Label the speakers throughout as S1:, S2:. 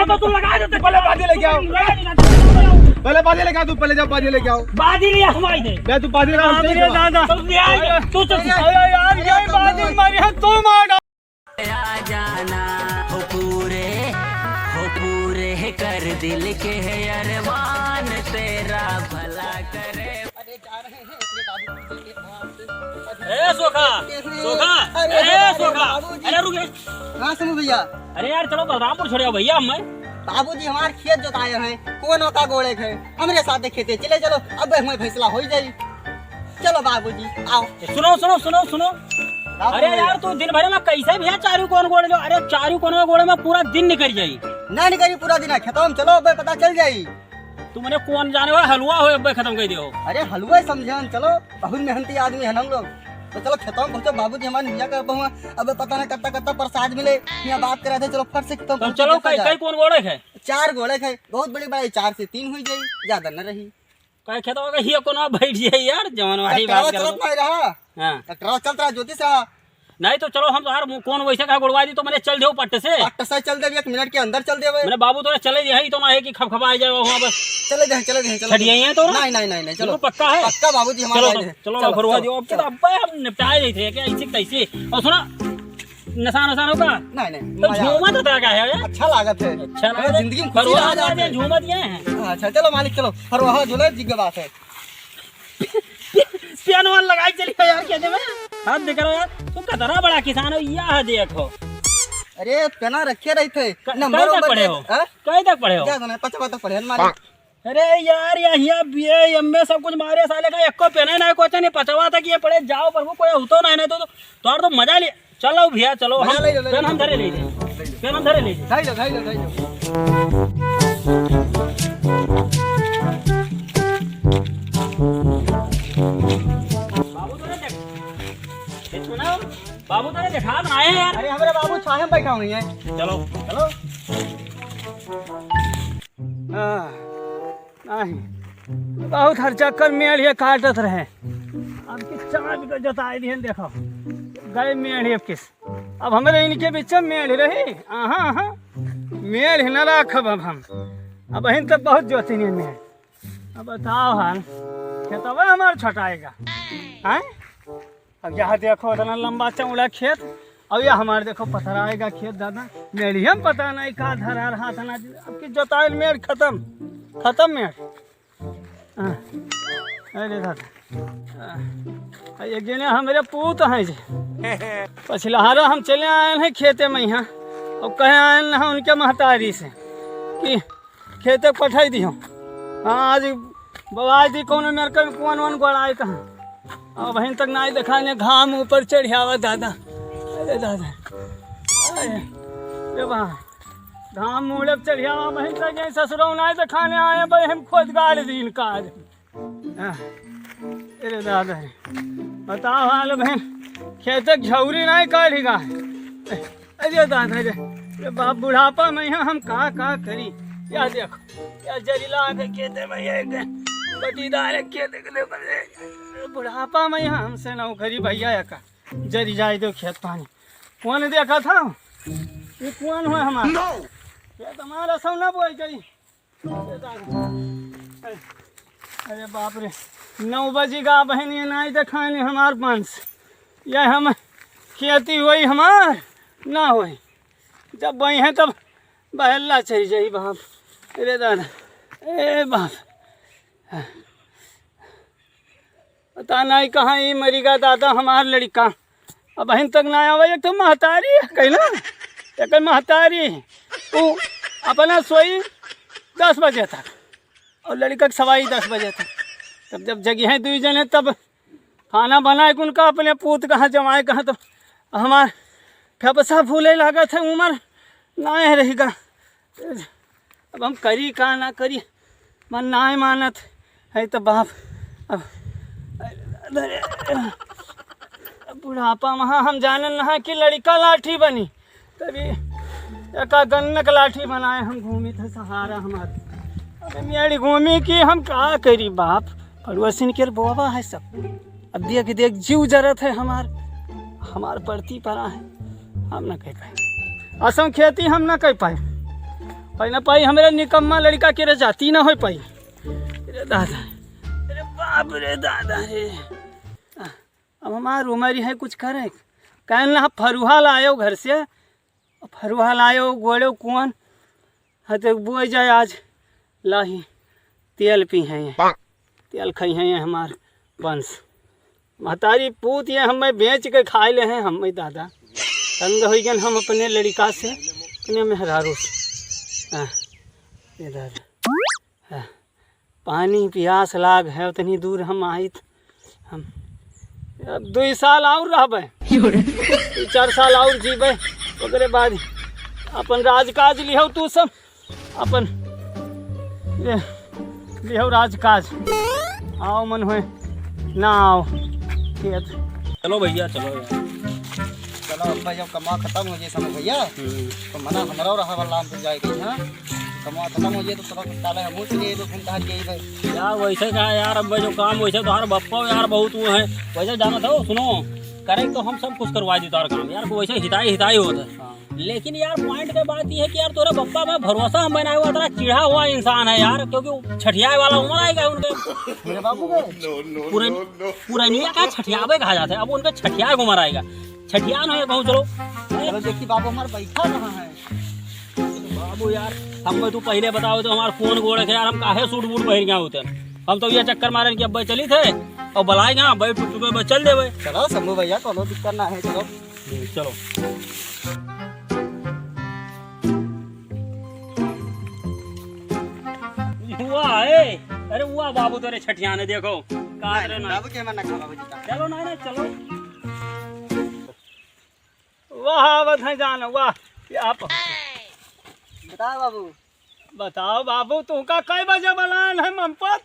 S1: तो तू लगा दे,
S2: पहले बाजी लेके आओ, पहले बाजी लेके आओ, तू पहले जाओ बाजी लेके आओ।
S1: बाजी लिया हमारी दे,
S2: मैं तू बाजी लगा
S1: मेरे दादा तू चल
S2: यार ये बाजी मारी है तू मार
S3: आ जाना हो पूरे कर दिल के है अरमान तेरा भला करे।
S4: अरे जा रहे हैं अपने बाबू
S1: ए सोखा अरे रुक।
S4: हाँ सुनो भैया,
S1: अरे यार चलो बलरामपुर छोड़िया भैया मैं
S4: बाबूजी हमारे खेत जोताए हैं, कोनो का गोड़े है हमारे साथ खेते चले चलो, अब हमें फैसला हो जाए। चलो बाबूजी आओ।
S1: सुनो अरे यार तू दिन भर में कैसे भैया चारू कौन गोड़े लो? अरे चारू कौन गोड़े में पूरा दिन निकल जाई।
S4: ना निकली पूरा दिन खत्म, चलो अब पता चल जाई।
S1: तुमने कौन जाने वाला हलवा हो अब खत्म कर दियो।
S4: अरे हलवा समझन, चलो बहुत मेहनती आदमी है हम लोग, तो चलो खत्म पहुंचो। बाबूजी हमारे भैया का बहुआ अब पता नहीं कत्ता प्रसाद मिले यहाँ बात कर रहे थे, चलो फट से खत्म।
S1: तो चलो कई कौन गोड़े है?
S4: 4 गोड़े है, बहुत बड़ी बड़ी, 4 से 3 हुई जाई, ज्यादा न रही।
S1: कई खेत होगा ही कोनो बैठ जाए यार जवान वाली बात कर।
S4: चलत नहीं रहा,
S1: हां
S4: ट्रैक्टर चलता रहा, ज्योतिष रहा।
S1: नहीं तो चलो हम यार कौन वैसे का गुड़वा दी तो मैंने चल देओ पट्टे से।
S4: पट्टे से चल दे, 1 मिनट के अंदर चल दे।
S1: मैंने बाबू तो चले जाए तो ना है कि खपखपा जाए वहां बस
S4: चले जाए
S1: छड़िए हैं तो
S4: नहीं चलो
S1: पक्का है,
S4: पक्का बाबूजी हमारा।
S1: चलो गुड़वा दियो अब। तो अब हम निपटाए नहीं थे क्या ऐसे कैसे? और सुना नसान होगा
S4: नहीं
S1: तो झूमा तो तरह का है यार,
S4: अच्छा लागत है,
S1: अच्छा लगा
S4: जिंदगी में खुशी आ जाती है।
S1: झूमा दिए हैं।
S4: अच्छा चलो मालिक चलो, फरवाहा झूले जिग बात है।
S1: पियानो वाला लगाई चलिए यार, कहते में हाथ दिख रहा यार, तुम कितना बड़ा किसान हो यह देखो।
S4: अरे पेना रखे रहे थे,
S1: नंबर पढ़े हो? कहीं तक पढ़े हो?
S4: 55 तक पढ़े मालिक।
S1: अरे यार यहाँ बीए एमए सब कुछ मारे साले का एको पेन ना कोचा नहीं 55 तक ये पढ़े जाओ प्रभु कोई होतो नहीं तो तोड़ तो मजा ले। चलो भैया चलो हम पेन हम धरे ले पेन हम धरे ले
S4: धाई लो।
S1: बाबू तो देखा बनाए हैं यार।
S4: अरे हमारे बाबू छाहे में बैठा हुई है।
S1: चलो
S2: नहीं बहुत हर चक्कर मेल ये काटत रहे। अब किस चाँद को जताए दिए देखो गए मेल अब किस, अब हमारे इनके बीच में मेल रही। हाँ मेल ही न राखब अब हम, अब अहिन तक बहुत जोती नहीं मेल। अब बताओ हाल खेतवा हमारा छटाएगा हैं? अब यहाँ देखो इतना लंबा चौड़ा खेत, अब यह हमारे देखो पथराएगा खेत दादा। मेरी हम पता नहीं कहाँ धरा रहा था ना, अब की जोताइल मेड़ खत्म मेड़। अरे दादा ये गिने हमारे पूत हैं जी पछिलहारा हम चले आए हैं खेते में यहाँ, और कहे आए हैं उनके महतारी से कि खेते पठाई दियो। हाँ आज बवाई दी कौन मेरे कौन गोड़ाए कहाँ, अब वहीं तक ना दिखाने घाम ऊपर चढ़ियावा दादा। अरे दादा अरे वाह घाम मुड़े चढ़ियावा वहीं तक ससुरों ना दिखाने आए भाई हम खुद गाड़ दी इनका आज। अरे दादा बताओ हाल बहन खेत झौरी नहीं काढ़ेगा। अरे दादा अरे बाप बुढ़ापा में हम कहाँ करी। या देखो या जरीला खेते में बटीदार खेत बुढ़ापा में यहाँ हमसे नौकरी भैया का जरी जाए दो खेत पानी। कौन देखा था ये कौन हुआ हमारा खेत हमारा सब ना बोल गई। अरे बाप रे 9 बजेगा बहन ये नहीं दिखाने हमार पास, यह हम खेती हुई हमार ना हुई जब वही है तब बहल्ला चली जाई बाप। अरे दादा ए बाप पता नहीं कहाँ ही मरीगा दादा हमार लड़का। अब बहन तक ना आवा, एक तो महतारी है कहना एक महतारी वो अपना सोई 10 बजे तक और लड़का सवाई 10 बजे तक। तब जब जगह है 2 जने तब खाना बनाए उनका अपने पूत कहाँ जमाए कहाँ, तो हमार फपसा फूले लागत है उम्र ना रहेगा। अब हम करी का ना करी मन ना मानत है तो बाप। अब बुढ़ापा वहाँ हम जानन नहा कि लड़का लाठी बनी तभी एक गन्नक लाठी बनाए हम घूमी थे सहारा हमारे। अरे मेरी घूमी की हम क्या करी बाप, पड़ोसिन के बोबा है सब। अब देख जीव जरत है हमार पड़ती पड़ा है, हम न कह पाए असम खेती हम न कह पाए। पाई ना पाई हमारा निकम्मा लड़का के रे जाती ना हो पाई। अरे दादा, अरे बाप रे दादा रे। अब हमार उम्र है कुछ करे कहन ना फरुहा लायो घर से, फरुहा लायो गोड़ो कुआन हते बोए जाए आज लाही तेल पी हैं तेल खाई हैं हमार वंश महतारी पूत ये हमें बेच के खाए ले हैं हम दादा तंग हो गए हम अपने लड़का से अपने मेहरारू से। ये दादा पानी प्यास लाग है उतनी दूर हम आई हम अब 2 साल और रहबे 4 साल और जीबे ओकरे बाद अपन राजकाज लिहो तू सब अपन लिहो राजकाज आओ मन होए ना आओ खेत।
S1: चलो भैया चलो यार।
S4: चलो अब भाई जब कमा खत्म हो जाए समय भैया तो मना हमारा रहा वाला हम तो जाएगी। हाँ कमा खत्म हो जाए तो सब ताले हम चलिए तो फिर कहाँ गई भाई
S1: यार वैसे कहा यार अब जो काम वैसे तो हर बप्पा यार बहुत वो है वैसे जाना था सुनो करे तो हम सब कुछ करवा दी तार काम यार वैसे हिताई होता है। लेकिन यार पॉइंट की बात ये है कि यार तोरा बप्पा में भरोसा हम बनाया हुआ तेरा चिढ़ा हुआ इंसान है यार क्योंकि छठियाए वाला उम्र आएगा उनके
S4: मेरे बाबू के
S1: पुरानिया का छठियावे कहा जाता है अब उनका छठियाए उम्र आएगा छठियान हो कहूँ चलो
S4: चलो देखिए बाबू हमारा बैठा कहाँ है
S1: बाबू यार हम तू पहले बताओ तो हमारा फोन गोड़े थे यार हम काहे सूट बूट पहन गया होते हम तो ये चक्कर मारे कि अब भाई चली थे और बुलाए गया भाई टुक चल दे भाई।
S4: चलो शंभू भैया कोनो दिक्कत ना है चलो
S1: चलो हुआ है अरे हुआ बाबू तेरे छठियाने देखो काट रहे ना
S4: बाबू के मन ना खा बाबू जी का
S1: चलो ना चलो
S2: वाह बधाई जान वाह क्या
S4: बताओ बाबू
S2: बताओ बाबू तू का कई बजे बलान है मनपत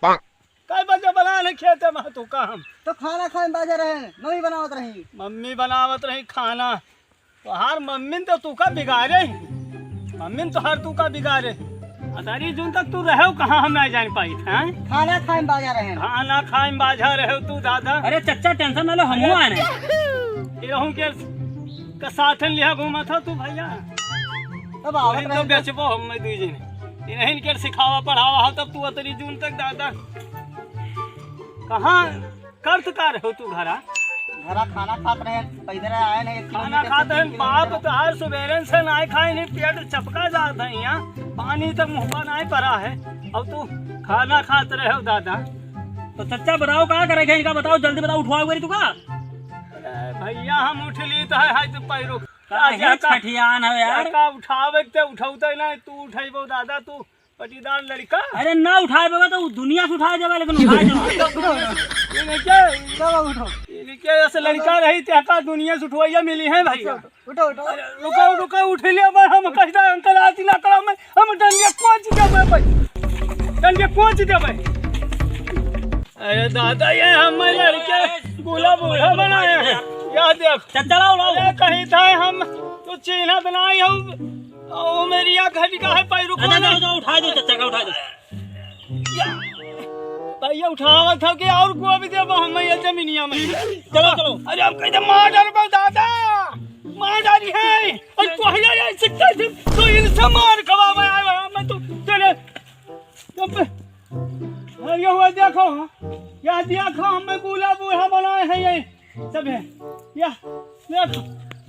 S2: कई बजे बलान है खेते में तू का हम
S4: तो खाना खाए बाजा रहे मम्मी बनावत रही
S2: मम्मी बनावत रही खाना तो हर मम्मी तो तू का बिगाड़े मम्मी तो हर तू का बिगाड़े अतारी जून तक तू रहो कहाँ हम नहीं जान पाई हैं
S4: खाना खाए बाजा रहे
S2: खाना खाए बाझा रहे तू दादा।
S1: अरे चच्चा टेंशन ना लो हम आने
S2: रहूं के साथन लिया घूमा था तू भैया
S4: तब आवत
S2: तो
S4: रहे
S2: बेचबो हम दुई जन इन्हीं के सिखावा पढ़ावा हो तब तू अतरी जून तक दादा कहाँ करत का रहो तू घरा
S4: घरा खाना खात रहे पैदल आए नहीं
S2: खाना खाते हैं बाप तो हर सुबेरे से नहीं खाए नहीं पेट चपका जाता है यहाँ पानी तक मुँह पर नहीं पड़ा है अब तू खाना खाते रहे हो दादा।
S1: तो चच्चा बताओ क्या करेगा इनका बताओ जल्दी बताओ उठवाओ मेरी तू का
S2: भैया हम उठ ली तो है तो पैरो
S1: छठियान है यार
S2: का उठावे ते उठाउते ना तू उठेबो दादा तू पटीदार लड़का
S1: अरे ना उठाए बेगा तो दुनिया से उठाए जावे लेकिन उठाए
S2: इनके ऐसे लड़का रही त्या दुनिया से उठवाइया मिली है भाई
S4: उठो उठो
S2: रुको रुको उठ लिया भाई हम कहता अंकल आती ना करा मैं हम डंडिया कोच देबे भाई डंडिया कोच देबे। अरे दादा ये हम लड़के बूढ़ा बूढ़ा बनाए हैं याद देख
S1: चच्चा लाओ
S2: कहीं था हम तो चिन्ह बनाई हो ओ मेरी या घड़ी का है पैर रुको ना
S1: उठा दो चच्चा का उठा दो
S2: भैया उठावा था कि और को भी देबो हम ये जमीनिया में
S1: चलो चलो
S2: अरे अब कहते मार डाल दादा मार डाली है और तो है ये सिक्का से तो इनसे मार खवा में आया मैं तो चले अरे हुआ देखो या देखो हमें बूढ़ा बूढ़ा बनाए हैं ये सब है या देखो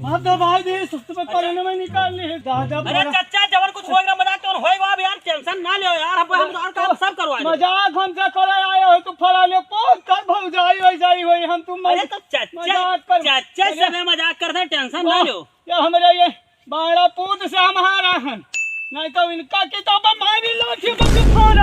S2: हाथ दबाई दे सुस्त पे करने में निकाल ले दादा।
S1: अरे चच्चा जबर कुछ होएगा मजाक तो होएगा अब यार टेंशन ना ले यार हम और काम सब करवाए
S2: मजाक हमसे करे आए हो तो फलाने पोत कर भौजाई वैसाई होई हम तुम
S1: अरे तो चच्चा से मैं मजाक करते टेंशन ना लो
S2: ये हमारे ये बाड़ा पूत से हमारा है नहीं तो इनका किताब मारी लाठी बंदूक फोड़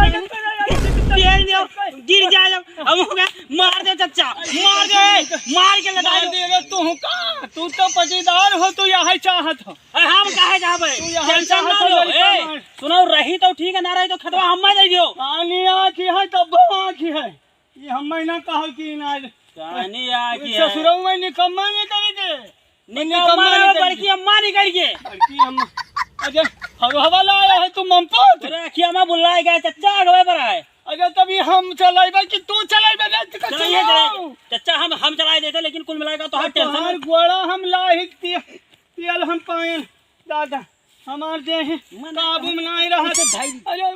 S1: गिर जाए हम हो गया मार दे चच्चा मार के लगा
S2: दे तू का तू तो पटीदार हो तू यही चाहत हो
S1: हम काहे जाबे टेंशन ना लो ए सुनो रही तो ठीक है ना रही तो खतवा हम दे दियो
S2: पानी आखी है तब आखी है ये हम ना कहो कि ना
S1: कहानी आखी है
S2: ससुरों में निकम्मा नहीं करेंगे
S1: निकम्मा बड़की अम्मा नहीं करिए
S2: बड़की अम्मा अरे हवा लाया है तू मंपत
S1: अरे अखिया में बुलाए गए चच्चा आगे पर आए
S2: अरे तभी हम चलाइबे कि तू चलाइबे
S1: चच्चा हम चलाए देते लेकिन कुल मिलाएगा तो हर टेंशन
S2: गोड़ा हम लाहिक तेल हम पाए दादा हमार देह काबू में नहीं रहा। अरे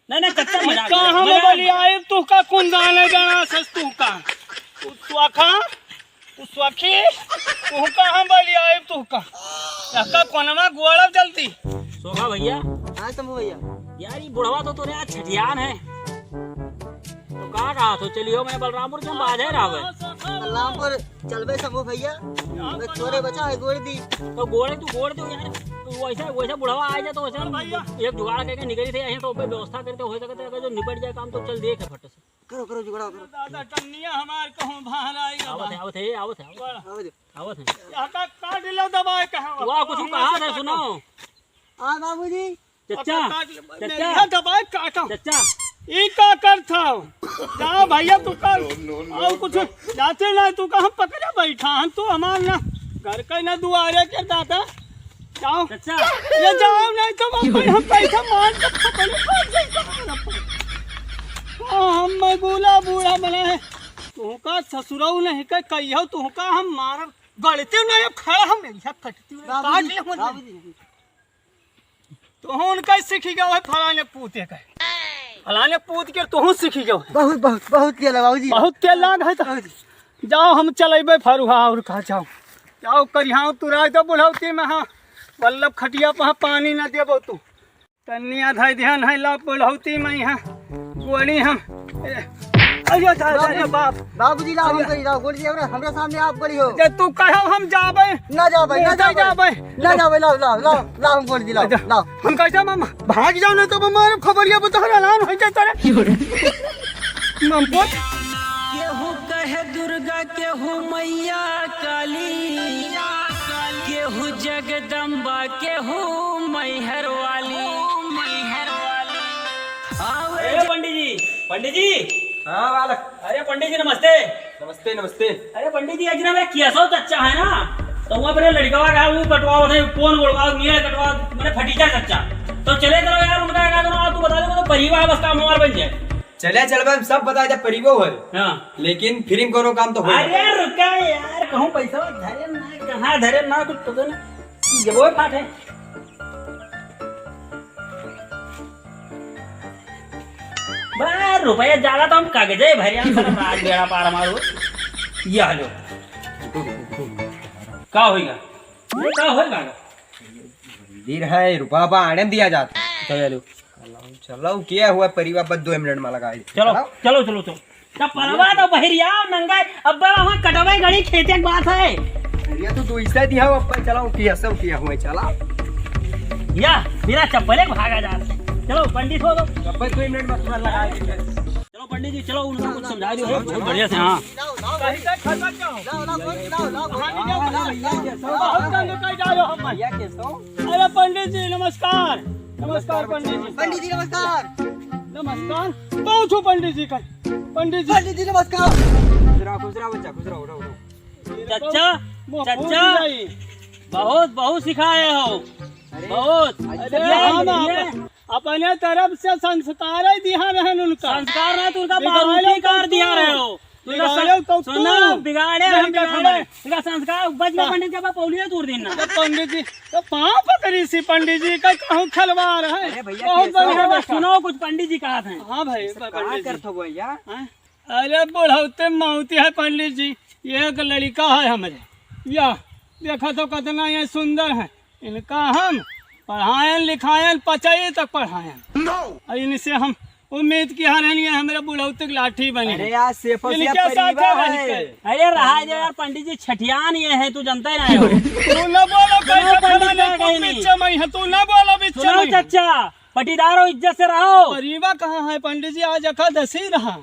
S1: नहीं चच्चा मजाक
S2: कहाँ में बली आए तू का कौन जाने जाना सस तू का तू स्वाखा तू स्वाखी तू कहाँ बली आए तू का का कोनमा गोड़ा जल्दी
S1: सोखा भैया।
S4: हाँ शंभू भैया।
S1: यार ये बुढ़वा तो तोरे आज छठियान है तो कहाँ रहा तो चलियो मैं बलरामपुर के बाधे रहा
S4: बलरामपुर चलबे शंभू भैया। मैं छोरे बचा है गोड़ दी।
S1: तो गोड़े तू गोड़ दो यार तू वैसे बुढ़वा आ जाए तो वैसे एक जुगाड़ करके निकली थे यहीं तो व्यवस्था करते हो सकता है अगर जो निपट जाए काम तो चल देख है फट से
S4: करो करो जुगाड़ करो।
S2: दादा टन्निया हमार कहूँ बाहर आएगा
S1: आवत है
S2: का काट लो दबाए कहाँ
S1: वाह कुछ कहा था सुनो।
S4: हाँ बाबूजी।
S1: चच्चा
S2: दबाए काटा
S1: चच्चा
S2: ई का कर था जाओ भैया तू कर और कुछ जाते ना तू कहाँ पकड़े बैठा हम तू हमार ना घर का ना दुआरे के दादा जाओ
S1: चच्चा
S2: ये जाओ नहीं तो हम पैसा मार के पकड़े हम बूढ़ा बूढ़ा बना है तू का ससुराऊ नहीं कह कहियो तू का हम मार गलती नहीं खड़ा हम कटती काट ले तो उनका सीखी गया फलाने पूते का फलाने पूत के तू सीखी गया
S4: बहुत बहुत बहुत तेल है बाबूजी।
S2: बहुत तेल लाग है तो जाओ हम चलेबे फरुहा और कहा जाओ करिहा तुरा तो बुढ़ौती में हाँ वल्लभ खटिया पर पानी न देबो तू तनिया धै ध्यान है ला बुढ़ौती में यहाँ गोली हम अरे दादा बाप
S4: बाबूजी लाओ हम करी लाओ गोड़ दी हमरा सामने आप गोड़ी हो।
S2: जे तू कहो हम जाबे
S4: ना जाबे ना जाबे ना जाबे लाओ लाओ लाओ लाओ हम गोड़ दी लाओ लाओ।
S2: हम कैसे मामा भाग जाओ ना तो हमारे खबरिया बता ऐलान हो जाए तेरे मम पोत
S3: केहू कहे दुर्गा केहू मैया काली केहू जगदम्बा केहू मैहर वाली
S1: अरे पंडित जी
S5: हाँ बालक।
S1: अरे पंडित जी नमस्ते।
S5: नमस्ते नमस्ते।
S1: अरे पंडित जी अजना में कैसा चच्चा है ना तो वहाँ पर लड़का का वो कटवाओ थे कौन बोलवा नील कटवा मैंने फटीचा चच्चा तो चले करो यार उनका क्या करो तू बता दो तो परिवार बस काम हमारा बन जाए।
S5: चले चल हम सब बता जब परिवो है
S1: हाँ
S5: लेकिन फिर कोनो काम तो हो।
S1: अरे रुका यार कहूँ पैसा धरे ना कहाँ धरे ना कुछ तो ना जब वो फाट है बार रुपया ज्यादा तो हम कागजे भरिया राज बेड़ा पार मारो ये हलो का होएगा ये का होएगा
S5: मंदिर है रुपया बा आने दिया जाता चलो चलो क्या हुआ परिवार पर 2 मिनट में लगा
S1: चलो चलो चलो चलो तब परवा तो बहरिया नंगा अब वहां कटवाई गड़ी खेते की बात है
S5: ये तो 2 हिस्सा दिया हुआ अब चलाओ किया सब किया हुआ चला
S1: या बिना चप्पले भागा जा चलो पंडित हो तो
S5: अब 2 मिनट में पूरा लगा
S1: चलो पंडित जी चलो उनको कुछ समझा दो बहुत बढ़िया से। हाँ
S2: अरे पंडित जी नमस्कार नमस्कार पंडित जी।
S4: पंडित जी नमस्कार।
S2: नमस्कार पहुँचो पंडित जी का पंडित
S4: जी नमस्कार।
S5: खुजरा बच्चा खुजरा उठो
S1: चच्चा बहुत बहुत सिखाए हो बहुत।
S2: हम अपने तरफ से संस्कार ही दिया रहे उनका
S1: संस्कार ना तो उनका बारूदी कर दिया रहे हो सुनो बिगाड़े हम खड़े उनका संस्कार बच में पंडित के पौलिया दूर दिन ना
S2: पंडित जी तो पाँव पकड़ी सी पंडित जी का कहूँ खलवार है बहुत बढ़िया।
S1: सुनो कुछ पंडित जी कहा थे।
S2: हाँ भाई पंडित
S5: करते हो भैया।
S2: अरे बुढ़ौते मौती है पंडित जी ये एक लड़का है हमारे या देखा तो कितना ये सुंदर है इनका हम पढ़ाएं लिखाएं 25 तक पढ़ाएं और इनसे हम उम्मीद की हरनी है हमारे बुढ़ौते की लाठी बनी।
S5: अरे यार सेफ
S2: इनके साथ
S5: है।
S1: अरे रहा जो यार पंडित जी छठियान ये है तू जानता ही ना हो।
S2: तू न बोलो तू न बोलो
S1: सुनो चच्चा पटीदारो इज्जत से रहो।
S2: परिवा कहाँ है पंडित जी आज एकादशी रहा।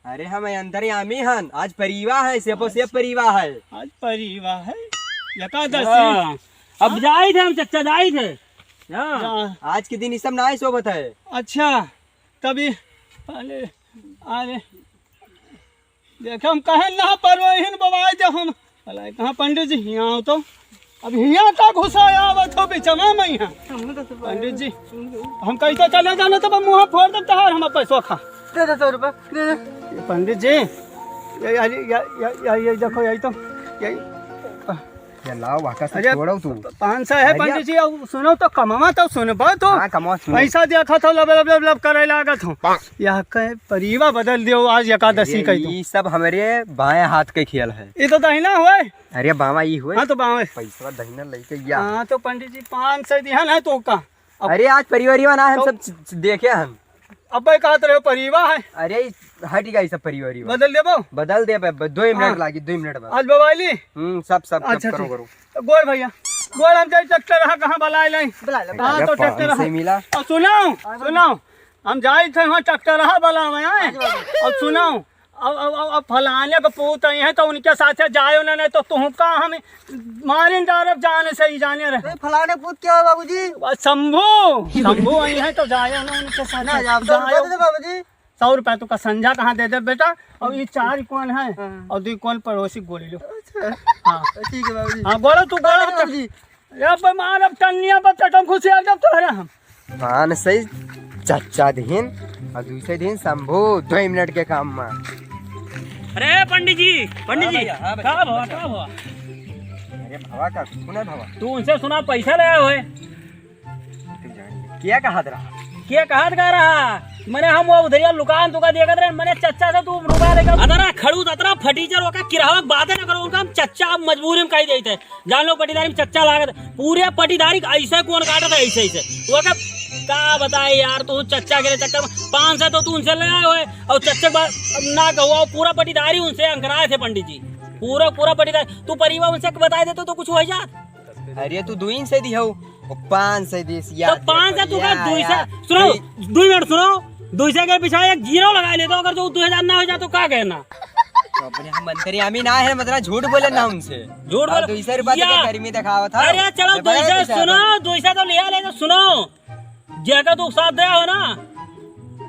S5: अरे हम अंतर्यामी हन आज परिवा है सेपो सेप परिवा है
S2: आज परिवा है एकादशी।
S1: अब जाए थे हम चच्चा जाए थे
S5: आज के दिन सब ना सोबत है।
S2: अच्छा तभी अरे अरे देखे हम कहे ना परवाहिन बवाए जब हम अरे कहाँ पंडित जी यहाँ आओ तो अब यहाँ का घुसाया आवत हो बिचमा में यहाँ पंडित जी हम कैसे चले जाना तब मुँह फोड़ दे तहार हम पैसों खा
S4: दे 100 रुपये।
S2: पंडित जी ये देखो यही तो यही
S5: ये लाओ वाका से
S2: अरे,
S5: छोड़ो तू
S2: 500 है पंडित जी। अब सुनो तो कमावा तो सुनबा तो
S5: हाँ कमाओ सुनो।
S2: पैसा देखा तो लब लब लब लब करे लागत हूँ। यह कहे परिवा बदल दियो आज एकादशी कही तो।
S5: ये सब हमारे बाएं हाथ के खेल है।
S2: ये तो दहिना हुआ।
S5: अरे बावा ये हुए
S2: हाँ तो बावे।
S5: पैसा दहीना लेके या।
S2: हाँ तो पंडित जी 500 दिया ना तो का।
S5: अरे आज परिवार ना हम सब देखे हम।
S2: अब भाई कहा रहे परिवा है।
S5: अरे हट गई सब परिवार
S2: बदल देबो।
S5: बदल दे 2 मिनट लागी 2 मिनट बाद।
S2: आज बवाली।
S5: सब सब
S2: अच्छा,
S5: करो
S2: अच्छा।
S5: करो।
S2: तो गोर भैया गोर हम जाए ट्रैक्टर रहा कहाँ बलाई लाई। हाँ तो ट्रैक्टर रहा
S5: मिला।
S2: और सुनाओ हम जाए थे वहाँ ट्रैक्टर रहा बला में आए। और सुनाओ अब फलाने का पूत आई है तो उनके साथ जाए उन्होंने तो तुम का हम मारे जाने से ही जाने रहे।
S4: फलाने पूत क्या है बाबूजी?
S2: शंभू आई है तो जाए उनके साथ
S4: बाबूजी
S2: 100 रुपया तो का संझा कहाँ दे दे बेटा। और ये 4 कौन है और 2 कौन पड़ोसी गोली लो। हाँ
S4: ठीक है बाबूजी।
S2: हाँ गोलो तू गोलो
S4: बाबूजी
S2: अब मार अब टन्निया पर चटम खुशी आ जब तो हम।
S5: हाँ सही चच्चा दिन और दूसरे दिन शंभू 2 मिनट के काम में।
S1: अरे पंडित जी कहाँ भवा
S5: अरे भवा का सुना भवा
S1: तू उनसे सुना पैसा ले आए हुए
S5: क्या कहा रहा
S1: क्या कहत गा रहा मैंने हम वो उधरिया दुकान तुका देखत रहे मैंने चच्चा से तू रुपया लेकर अतरा खड़ूत अतरा फटीचर होकर किरावक बातें न करो उनका हम चच्चा अब मजबूरी में कही देते जान लो पटीदारी में चच्चा लागत पूरे पटीदारी ऐसे कौन काटता है ऐसे वो का बताए यार तू चच्चा के चक्कर में 500 तो तू उनसे ले आए हुए और चच्चा ना कहो पूरा पटीदारी उनसे अंकराए थे पंडित जी पूरा पटीदारी तू परिवार उनसे बताए देते तो कुछ हो जात।
S5: अरे तू 2 से दी हो 500 दी
S1: तो 500 तू का 200 सुनो 2 मिनट सुनो 200 के पीछे एक 0 लगा ले तो अगर जो 2000 ना हो जाए तो क्या कहना
S5: तो अपने हम मंत्री आमी ना है मतलब झूठ बोले ना उनसे
S1: झूठ बोले
S5: 200 रुपया के गर्मी दिखावा था।
S1: अरे चलो 200 सुनो 200 तो लिया ले सुनो जगह तू साथ दे हो ना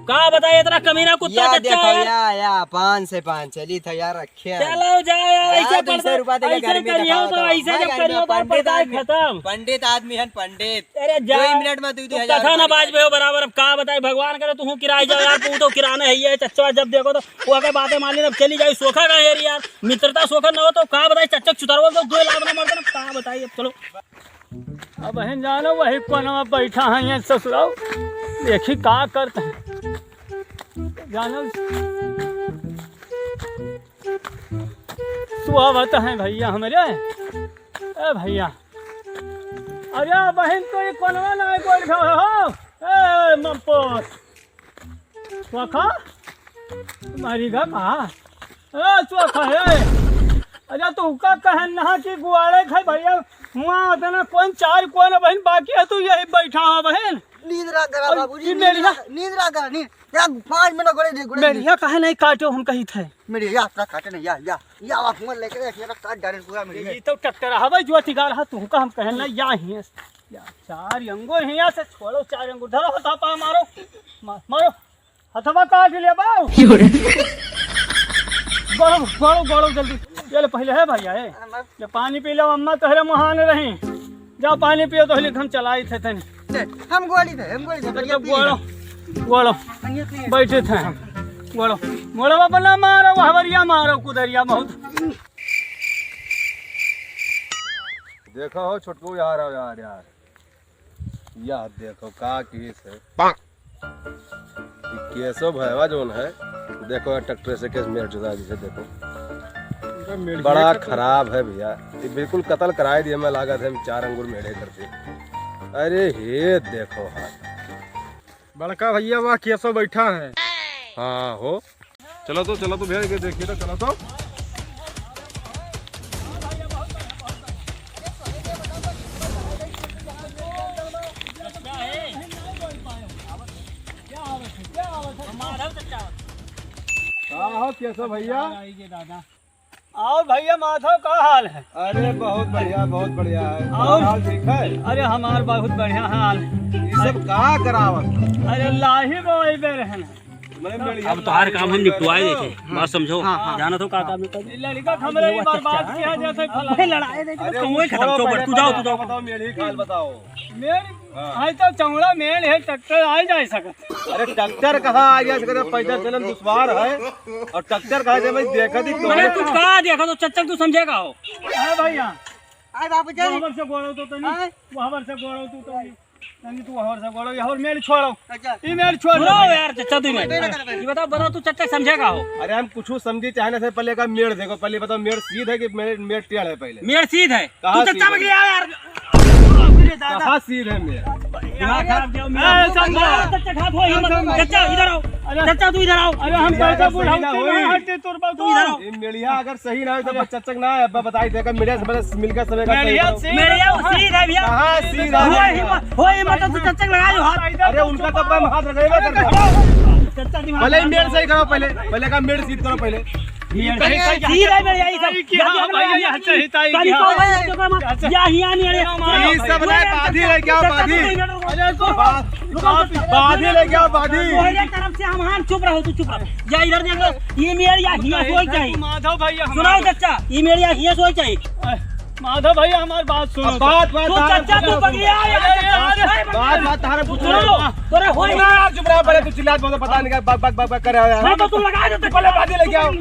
S1: कहा बताइए इतना कमीना कुत्ता
S5: देखो या 5 से 5 चली था यार रखे
S1: चलो जाओ यार ऐसे
S5: 200 रुपया देके गर्मी दिखावा
S1: तो ऐसे जब करियो तो पढ़ाई खत्म
S5: पंडित आदमी है पंडित।
S1: अरे
S5: 2 मिनट में तू
S1: कथा ना बाज में हो बराबर अब कहा बताए भगवान करे तू किराए जाओ यार तू तो किराना है ये चच्चा जब देखो तो वो आगे बातें मान ली चली जाए सोखा का है यार मित्रता सोखा न हो तो कहा बताए चच्चा चुतरवा तो 2 लाख ना मरते ना कहा बताइए चलो
S2: अब बहन जानो वही कोनवा बैठा है ये ससुराल देखी का करते हैं जानो सुहावत है भैया हमारे ए भैया। अरे बहन तो ये कोनवा ना कोई हो ए मम्पोर सुखा तुम्हारी घर कहाँ ए सुखा है। अरे तू का कहन ना कि गुआड़े खाए भैया वहाँ ना कौन 4 कौन बहन बाकी है तू यही बैठा है बहन।
S4: नींद रा करा बाबूजी नींद रा करा नींद या 5 मिनट गोड़े
S2: मेरिया कहे नहीं काटो हम कही थे
S4: मेरी या अपना काटे नहीं या आप फोन लेके रखिए काट डाले पूरा मेरी
S2: ये तो टक्कर हवा जो तिगा रहा तू का हम कहन ना या ही है या 4 अंगूर है यहाँ से छोड़ो 4 अंगूर धरो हथा पा मारो मारो हथवा काट ले बाऊ गोड़ो जल्दी ये पहले है भैया ये पानी पी लो अम्मा तोहरे मुहान रही जाओ पानी पियो तो हम चलाई थे तनी
S4: हम गोली थे
S2: गोड़ो बैठे थे हम गोड़ो अपना मारो हवरिया मारो कुदरिया बहुत।
S6: देखो हो छोटकू यार देखो का केस है केसो भैया जोन है देखो ट्रैक्टर से केस मेरे जुदा जिसे देखो बड़ा खराब है भैया ये बिल्कुल कत्ल कराए दिए मैं लागत है 4 अंगूर मेढ़े करते। अरे हे देखो हाथ
S7: बड़का भैया वहाँ केसो बैठा है। हाँ हो चलो तो भेज के देखिए तो चलो तो केसो भैया
S2: दादा और भैया माधव का हाल है।
S7: अरे बहुत बढ़िया है
S2: और
S7: हाल ठीक है।
S2: अरे हमार बहुत बढ़िया हाल
S7: ये सब का करावत
S2: अरे लाही बोई बे रहन
S1: अब तो हर काम हम निपटवाए देखे बात समझो जाना तो का काम
S2: लड़का हमरे बर्बाद किया जैसे फला
S1: लड़ाई दे तो वही खत्म चौपट तू जाओ
S7: बताओ मेरी खाल बताओ
S2: मेरी आज तो चौड़ा मेल है ट्रैक्टर आ जा सकत।
S7: अरे ट्रैक्टर कहाँ आ गया सकता पैदल चलन दुश्वार है और ट्रैक्टर कहा भाई देखा थी
S1: मैंने तू का देखा तो चच्चक तू समझेगा हो
S2: है भैया
S4: आय बाबू जी
S2: वहां से गोड़ो तो नहीं वहां से गोड़ो तू तो नहीं तू वहां से गोड़ो यहाँ मेल छोड़ो
S4: अच्छा
S2: ये मेल छोड़
S1: सुनो यार चचा तुम ये बताओ तू चचा समझेगा हो
S6: अरे हम कुछ समझी चाहे ना से पहले का मेड़ देखो पहले बताओ मेड़ सीध है कि मेड़ टेढ़ है पहले
S1: मेरे सीध है
S6: कहाँ
S1: तू चचा
S6: सीध है?
S1: बगलिया यार
S6: कहाँ सीध है मेड़
S1: दिमाग खराब किया चचा खात हो हिम्मत चचा इधर आओ चचा तू इधर आओ
S2: अरे हम कैसे बुढ़ाऊ हटते तोर बाबू
S1: तू इधर आओ
S6: ये मेड़िया अगर सही ना हो तो चच्चक ना है अब्बा बताई देगा मेड़िया से बस मिलकर सबे का
S2: मेड़िया से
S1: मेरे ये सीध है भैया
S6: कहाँ सीध है
S1: हो हिम्मत तू चचा लगा जो हाथ
S6: अरे उनका तो अपना हाथ रखेगा करता
S1: चचा दिमाग
S6: पहले मेड़ सही करो पहले का मेड़ सीध करो पहले
S1: सीध है मेरे यही सब
S2: भैया चाहिए
S1: कभी को या हिया नहीं
S6: ये सब ले बाधी ले क्या बाधी
S1: अरे तो
S6: बाधी ले क्या बाधी
S1: मेरे तरफ से हम हां चुप रहो तू चुप रह या इधर देख लो ये मेरे या हिया सोई चाहिए
S2: माधव भैया
S1: सुनाओ चचा ये मेरे या हिया सोई चाहिए
S2: माधव भैया हमारी बात सुनो
S6: बात
S1: तू चचा तू पगलिया
S6: बात तारा पूछ
S1: सुनो तोरे होई
S6: चुप रहा पहले तू चिल्लात बोल पता नहीं बक बक बक कर रहा
S1: मैं तो तू लगा देते
S6: पहले बाधी लेके आओ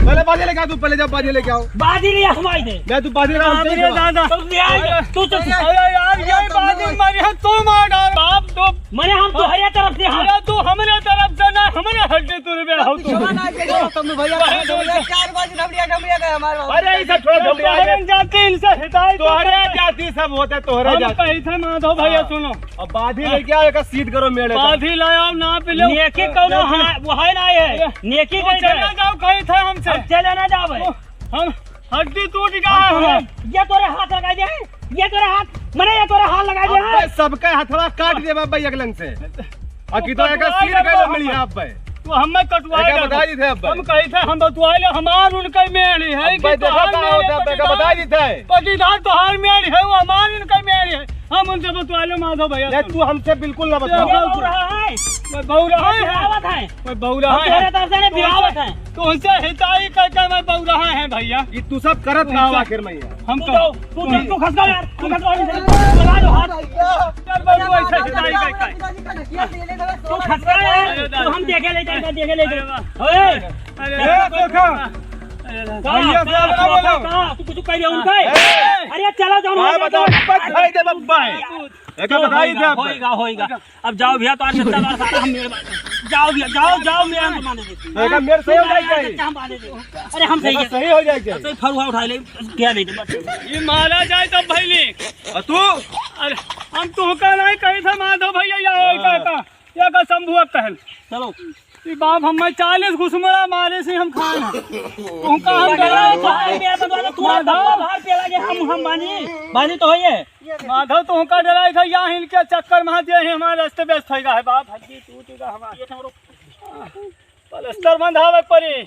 S6: पहले बाधी लेके आओ तू पहले जब बाधी लेके आओ
S1: बाजी नहीं हमारी दे
S6: मैं तू बाधी लगा
S2: मेरे दादा
S1: तू ले आ तू तो
S2: अरे यार ये बात हमारी है तू मार डाल बाप तो
S1: मैंने हम तो हरिया तरफ से
S2: अरे तू हमारे तरफ से ना हमारे हड्डी तू रे हो तू
S4: तुम भैया 4 बजे ढमड़िया गए हमारे
S6: अरे इसे थोड़ा जल्दी आ
S2: तोहरे जाति इनसे हिदायत
S6: तोहरे जाति सब होते तोहरे
S2: हम
S6: जाति
S2: कही थे माधव भैया सुनो
S6: अब बाधी लेके आओ एक सीध करो मेरे
S2: बाधी लाया ना पिले
S1: नेकी कौनो वो है ना है नेकी कहीं
S2: चले जाओ कही थे हमसे
S1: चले ना जावे
S2: हम हड्डी टूट गया है
S1: ये तोरे हाथ लगा दे ये तोरे हाथ मैंने ये तोरे हाथ लगा दे
S6: अब सबका हथवा काट दे बाबा अगलन से अकी तो एक सीध का मिली है अब
S2: तो हमें कटवाए
S6: बता दी थे अब
S2: हम कही थे हम बतवाए हमार उनका मेड़ी है कि
S6: देखा क्या होता है बता दी थे
S2: पटीदार तोहार मेड़ी है वो हमार उनका मेड़ी है हम उनसे बतवाए माधव भैया
S6: तू हमसे बिल्कुल ना
S1: ये
S6: बता
S1: हो रहा है
S2: मैं बहु रहा है
S1: बिहावत है
S2: मैं बहु रहा
S1: तेरे
S2: है
S1: तरफ से बिहावत है
S2: तो उनसे हिताई करके मैं बहु रहा है भैया
S6: ये तू सब करत ना आखिर में
S2: हम
S1: तू खस गया यार तू खस गया लगा दो हाथ
S2: ऐसे हिताई करके
S1: तू खस गया यार तू हम देखे ले जाएगा ओए
S6: भैया से बोलो
S1: तू कुछ कह रहा उनका अरे चलो जाओ
S6: हां बताओ भाई दे बब्बा एक बताई दे
S1: होएगा अब जाओ भैया तो आज चलता सारा हम मेरे जाओ भैया जाओ मेरा हम मान दे
S6: एक मेरे सही हो जाएगी
S1: हम मान दे अरे हम सही
S6: सही हो जाएगी
S1: सही फरुआ उठा ले क्या नहीं दे
S2: ये मारा जाए तब भैली
S6: तू
S2: अरे हम तो का नहीं कही था माधव भैया या का शंभुआ कहल
S1: चलो
S2: ये बाप हम 40 घुसमड़ा मारे से हम खाना उनका हम
S1: मेरा बंदवा तू बाहर पेला के हम बानी तो है
S2: माधव तो उनका डराई था यहाँ इनके चक्कर में दिए हैं हमारे रास्ते व्यस्त हो गया है बाप हड्डी टूटेगा हमारा पलस्तर बंधावे पड़ी